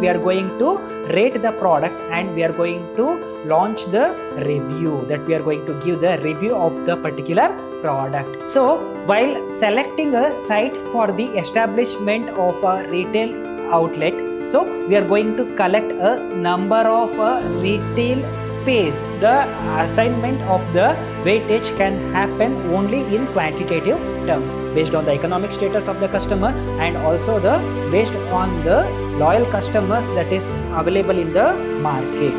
we are going to rate the product and we are going to launch the review, that we are going to give the review of the particular product. So while selecting a site for the establishment of a retail outlet, so we are going to collect a number of retail space. The assignment of the weightage can happen only in quantitative terms based on the economic status of the customer and also based on the loyal customers that is available in the market.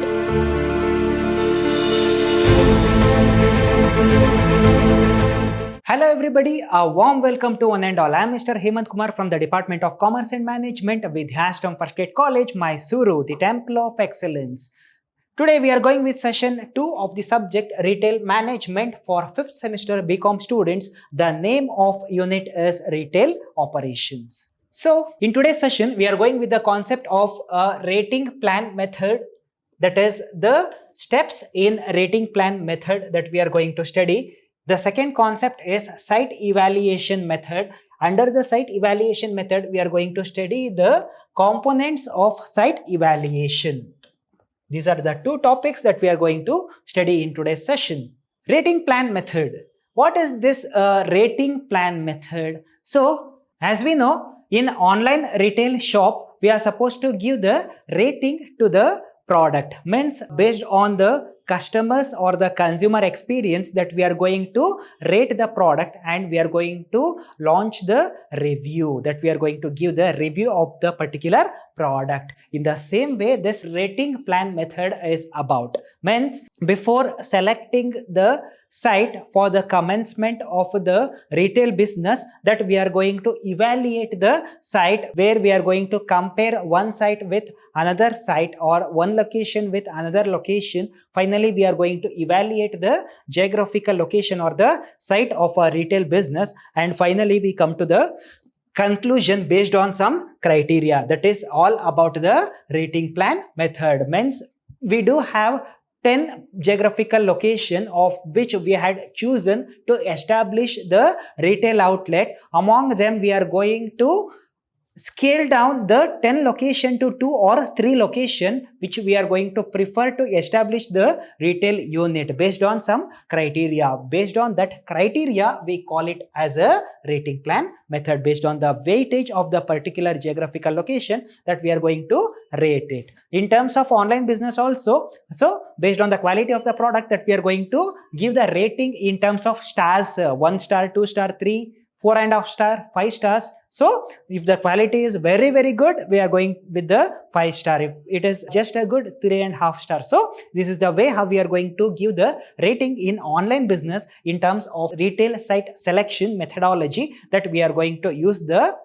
Hello everybody, a warm welcome to one and all. I am Mr. Hemant Kumar from the Department of Commerce and Management, Vidhyaashram First Grade College, MYSURU, the Temple of Excellence. Today we are going with session 2 of the subject Retail Management for 5th semester BCom students. The name of unit is Retail Operations. So in today's session we are going with the concept of a rating plan method, that is the steps in rating plan method that we are going to study. The second concept is site evaluation method. Under the site evaluation method, we are going to study the components of site evaluation. These are the two topics that we are going to study in today's session. Rating plan method. What is this rating plan method? So, as we know, in online retail shop, we are supposed to give the rating to the product. Means based on the customers or the consumer experience that we are going to rate the product and we are going to launch the review, that we are going to give the review of the particular product. In the same way, this rating plan method is about. Means before selecting the site for the commencement of the retail business, that we are going to evaluate the site, where we are going to compare one site with another site or one location with another location. Finally, we are going to evaluate the geographical location or the site of a retail business, and finally we come to the conclusion based on some criteria. That is all about the rating plan method. Means we do have 10 geographical location of which we had chosen to establish the retail outlet. Among them, we are going to scale down the 10 location to 2 or 3 location which we are going to prefer to establish the retail unit based on some criteria. Based on that criteria, we call it as a rating plan method based on the weightage of the particular geographical location that we are going to rate it. In terms of online business also, so based on the quality of the product that we are going to give the rating in terms of stars, 1 star, 2 star, 3, 4.5 star, 5 stars. So if the quality is very good, we are going with the 5 star. If it is just a good, 3.5 star. So this is the way how we are going to give the rating in online business in terms of retail site selection methodology, that we are going to use the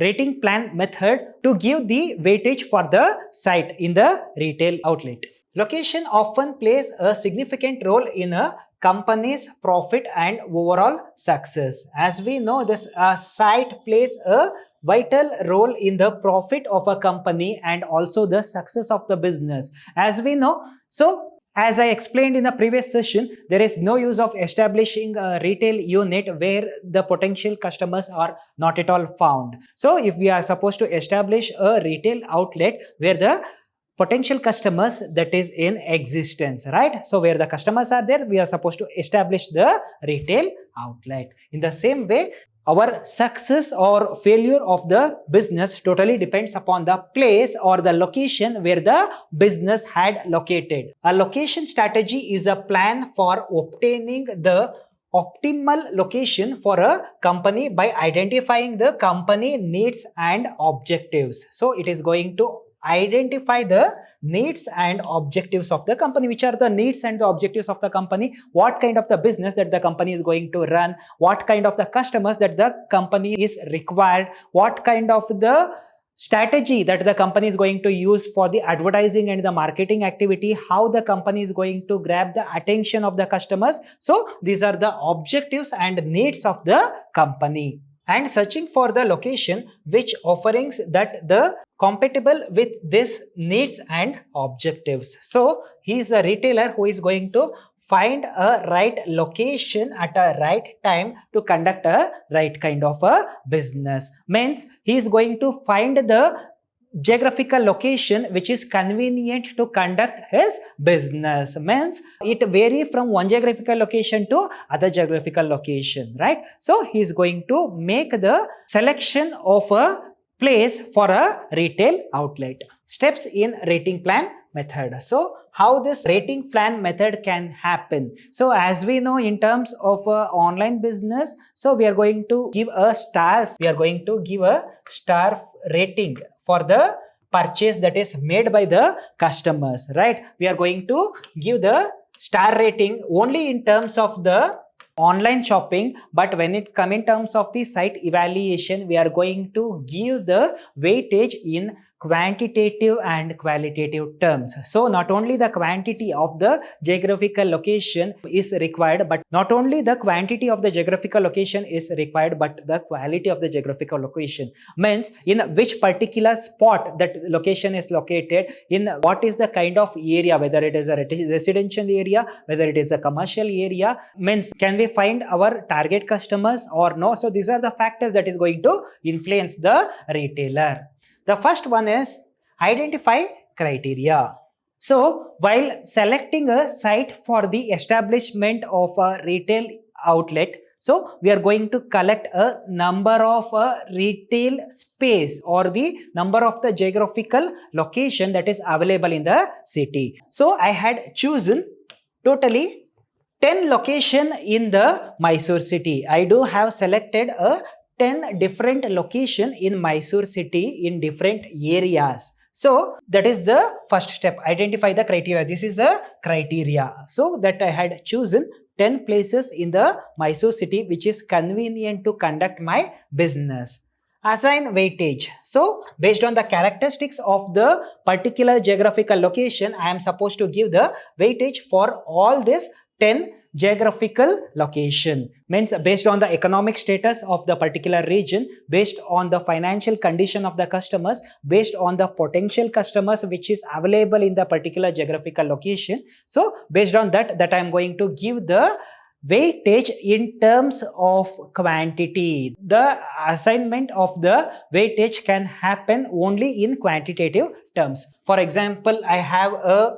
rating plan method to give the weightage for the site in the retail outlet. Location often plays a significant role in a company's profit and overall success. As we know, this site plays a vital role in the profit of a company and also the success of the business. As we know, so as I explained in the previous session, there is no use of establishing a retail unit where the potential customers are not at all found. So if we are supposed to establish a retail outlet where the potential customers that is in existence, right? So where the customers are there, we are supposed to establish the retail outlet. In the same way, our success or failure of the business totally depends upon the place or the location where the business had located. A location strategy is a plan for obtaining the optimal location for a company by identifying the company needs and objectives. So it is going to identify the needs and objectives of the company. Which are the needs and the objectives of the company? What kind of the business that the company is going to run? What kind of the customers that the company is required? What kind of the strategy that the company is going to use for the advertising and the marketing activity? How the company is going to grab the attention of the customers? So these are the objectives and needs of the company. And searching for the location which offerings that the compatible with this needs and objectives. So he is a retailer who is going to find a right location at a right time to conduct a right kind of a business. Means he is going to find the geographical location which is convenient to conduct his business. Means it vary from one geographical location to other geographical location, right? So he is going to make the selection of a place for a retail outlet. Steps in rating plan method. So how this rating plan method can happen? So as we know, in terms of online business, so we are going to give a stars. We are going to give a star rating for the purchase that is made by the customers, right? We are going to give the star rating only in terms of the online shopping, but when it comes in terms of the site evaluation, we are going to give the weightage in quantitative and qualitative terms. So not only the quantity of the geographical location is required, but not only the quantity of the geographical location is required, but the quality of the geographical location. Means in which particular spot that location is located, in what is the kind of area, whether it is a residential area, whether it is a commercial area. Means can we find our target customers or no? So these are the factors that is going to influence the retailer. The first one is identify criteria. So while selecting a site for the establishment of a retail outlet, so we are going to collect a number of retail space or the number of the geographical location that is available in the city. So I had chosen totally 10 location in the Mysore city. I do have selected a 10 different location in Mysore city in different areas. So that is the first step, identify the criteria. This is a criteria. So that I had chosen 10 places in the Mysore city which is convenient to conduct my business. Assign weightage. So based on the characteristics of the particular geographical location, I am supposed to give the weightage for all this 10 geographical location. Means based on the economic status of the particular region, based on the financial condition of the customers, based on the potential customers which is available in the particular geographical location. So based on that I am going to give the weightage in terms of quantity. The assignment of the weightage can happen only in quantitative terms. For example, I have a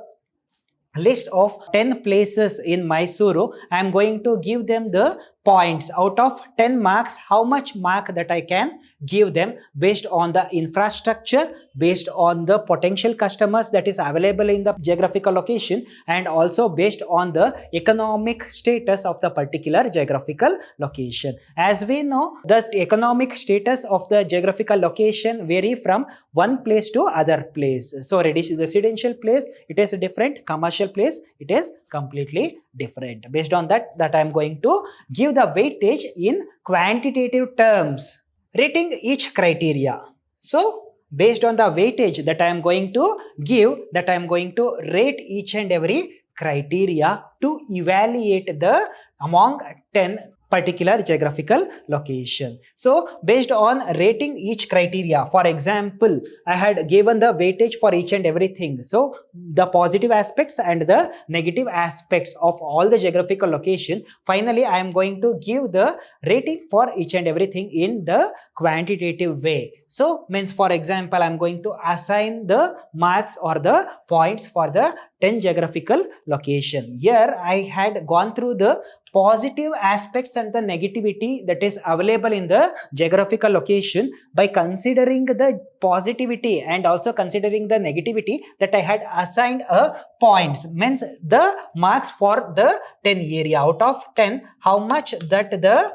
list of 10 places in Mysuru. I am going to give them the points. Out of 10 marks, how much mark that I can give them based on the infrastructure, based on the potential customers that is available in the geographical location, and also based on the economic status of the particular geographical location. As we know, the economic status of the geographical location vary from one place to other place. So residential place, it is different. Commercial place, it is completely different. Based on that I am going to give the weightage in quantitative terms, rating each criteria. So based on the weightage that I am going to give, that I am going to rate each and every criteria to evaluate the among 10 particular geographical location. So based on rating each criteria, for example, I had given the weightage for each and everything. So the positive aspects and the negative aspects of all the geographical location. Finally, I am going to give the rating for each and everything in the quantitative way. So means, for example, I am going to assign the marks or the points for the 10 geographical location. Here I had gone through the positive aspects and the negativity that is available in the geographical location by considering the positivity and also considering the negativity that I had assigned a points. Means the marks for the 10 area. Out of 10, how much that the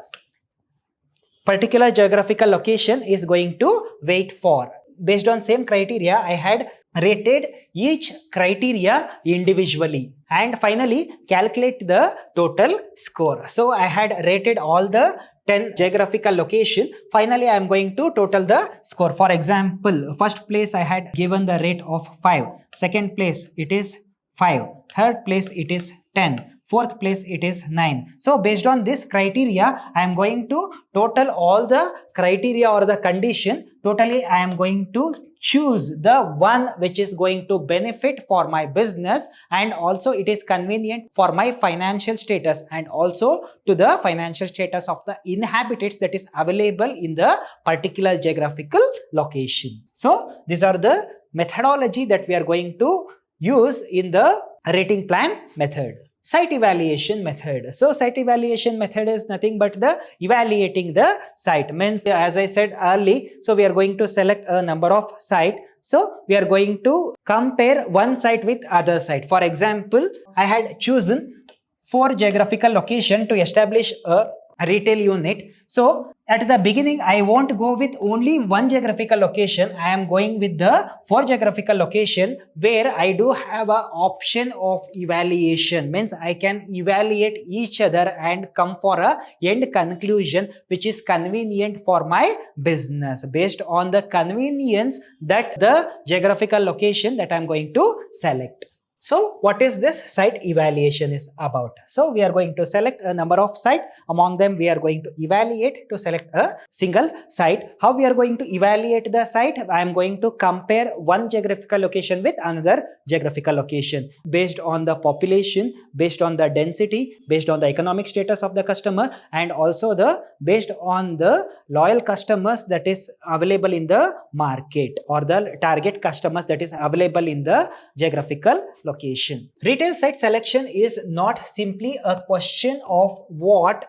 particular geographical location is going to wait for. Based on same criteria, I had rated each criteria individually and finally calculate the total score. So I had rated all the 10 geographical location. Finally, I am going to total the score. For example, first place I had given the rate of 5. Second place it is 5. Third place it is 10. fourth place it is 9. So based on this criteria, I am going to total all the criteria or the condition. Totally, I am going to choose the one which is going to benefit for my business, and also it is convenient for my financial status and also to the financial status of the inhabitants that is available in the particular geographical location. So these are the methodology that we are going to use in the rating plan method. Site evaluation method. So site evaluation method is nothing but the evaluating the site. Means, as I said early, so we are going to select a number of site. So we are going to compare one site with other site. For example, I had chosen 4 geographical location to establish a retail unit. So at the beginning, I won't go with only one geographical location. I am going with the 4 geographical location where I do have an option of evaluation. Means I can evaluate each other and come for a end conclusion which is convenient for my business based on the convenience that the geographical location that I am going to select. So what is this site evaluation is about? So we are going to select a number of sites. Among them, we are going to evaluate to select a single site. How we are going to evaluate the site? I am going to compare one geographical location with another geographical location based on the population, based on the density, based on the economic status of the customer, and also the based on the loyal customers that is available in the market or the target customers that is available in the geographical location. Retail site selection is not simply a question of what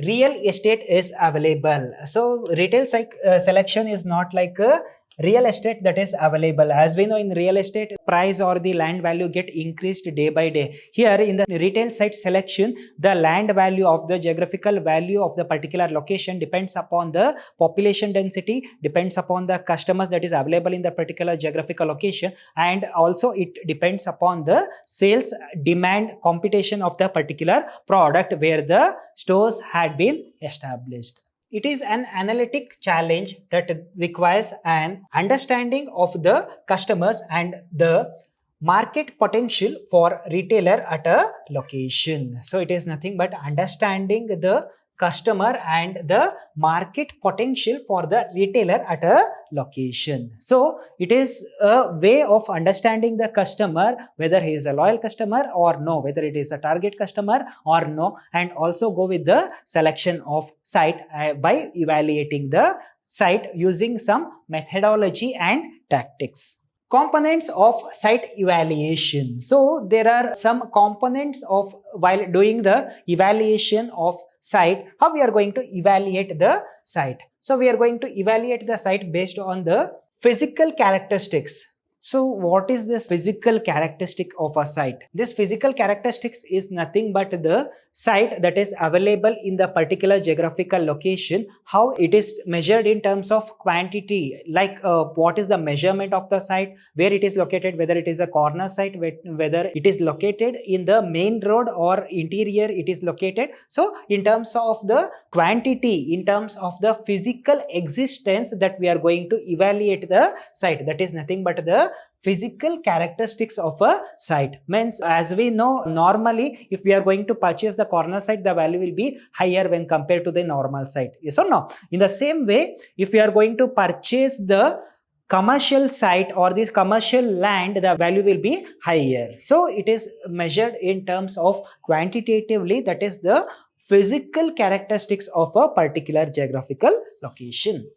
real estate is available. So retail site selection is not like a real estate that is available. As we know, in real estate, price or the land value get increased day by day. Here in the retail site selection, the land value of the geographical value of the particular location depends upon the population density, depends upon the customers that is available in the particular geographical location, and also it depends upon the sales demand competition of the particular product where the stores had been established. It is an analytic challenge that requires an understanding of the customers and the market potential for retailer at a location. So it is nothing but understanding the customer and the market potential for the retailer at a location. So it is a way of understanding the customer, whether he is a loyal customer or no, whether it is a target customer or no, and also go with the selection of site by evaluating the site using some methodology and tactics. Components of site evaluation. So there are some components of while doing the evaluation of site, how we are going to evaluate the site. So we are going to evaluate the site based on the physical characteristics. So what is this physical characteristic of a site? This physical characteristics is nothing but the site that is available in the particular geographical location, how it is measured in terms of quantity, like what is the measurement of the site, where it is located, whether it is a corner site, whether it is located in the main road or interior it is located. So in terms of the quantity, in terms of the physical existence that we are going to evaluate the site, that is nothing but the physical characteristics of a site. Means, as we know, normally if we are going to purchase the corner site, the value will be higher when compared to the normal site. Yes or no? In the same way, if we are going to purchase the commercial site or this commercial land, the value will be higher. So it is measured in terms of quantitatively, that is the physical characteristics of a particular geographical location.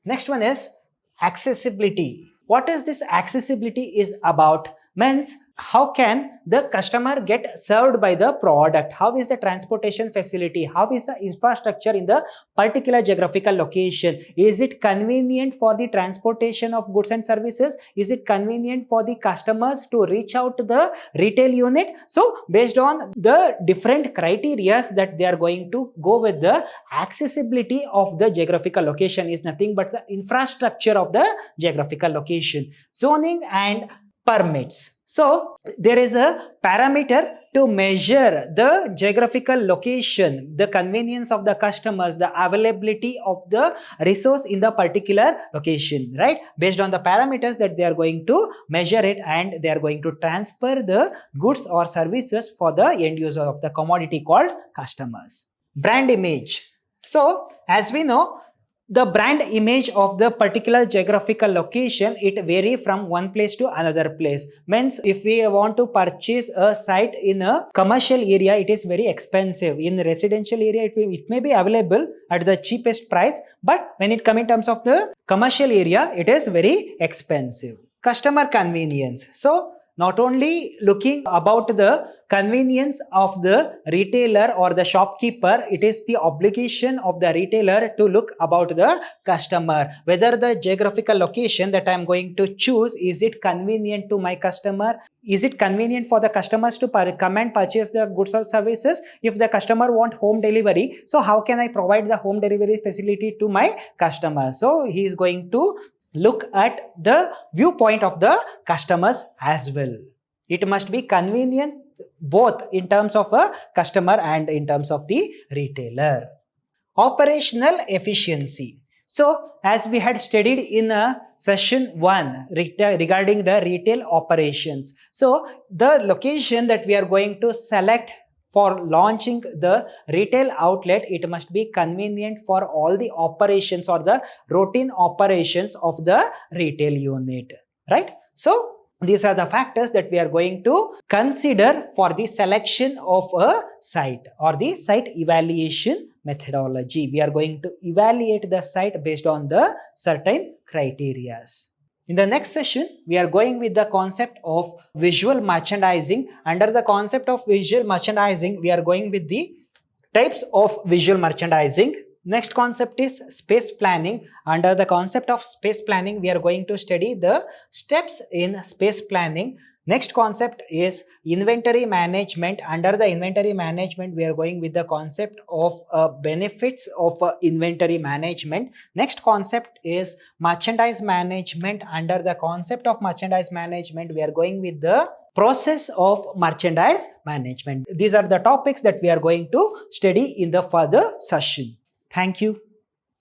Next one is accessibility. What is this accessibility is about? Means, how can the customer get served by the product? How is the transportation facility? How is the infrastructure in the particular geographical location? Is it convenient for the transportation of goods and services? Is it convenient for the customers to reach out to the retail unit? So based on the different criteria that they are going to go with, the accessibility of the geographical location is nothing but the infrastructure of the geographical location. Zoning and permits. So there is a parameter to measure the geographical location, the convenience of the customers, the availability of the resource in the particular location, right? Based on the parameters that they are going to measure it, and they are going to transfer the goods or services for the end user of the commodity called customers. Brand image. So as we know, the brand image of the particular geographical location, it vary from one place to another place. Means if we want to purchase a site in a commercial area, it is very expensive. In residential area, it may be available at the cheapest price, but when it comes in terms of the commercial area, it is very expensive. Customer convenience. So not only looking about the convenience of the retailer or the shopkeeper, it is the obligation of the retailer to look about the customer. Whether the geographical location that I am going to choose, is it convenient to my customer? Is it convenient for the customers to come and purchase the goods or services? If the customer want home delivery, so how can I provide the home delivery facility to my customer? So he is going to look at the viewpoint of the customers as well. It must be convenient both in terms of a customer and in terms of the retailer. Operational efficiency. So as we had studied in session 1 regarding the retail operations, so the location that we are going to select for launching the retail outlet, it must be convenient for all the operations or the routine operations of the retail unit, right? So these are the factors that we are going to consider for the selection of a site or the site evaluation methodology. We are going to evaluate the site based on the certain criteria. In the next session, we are going with the concept of visual merchandising. Under the concept of visual merchandising, we are going with the types of visual merchandising. Next concept is space planning. Under the concept of space planning, we are going to study the steps in space planning. Next concept is inventory management. Under the inventory management, we are going with the concept of benefits of inventory management. Next concept is merchandise management. Under the concept of merchandise management, we are going with the process of merchandise management. These are the topics that we are going to study in the further session. Thank you.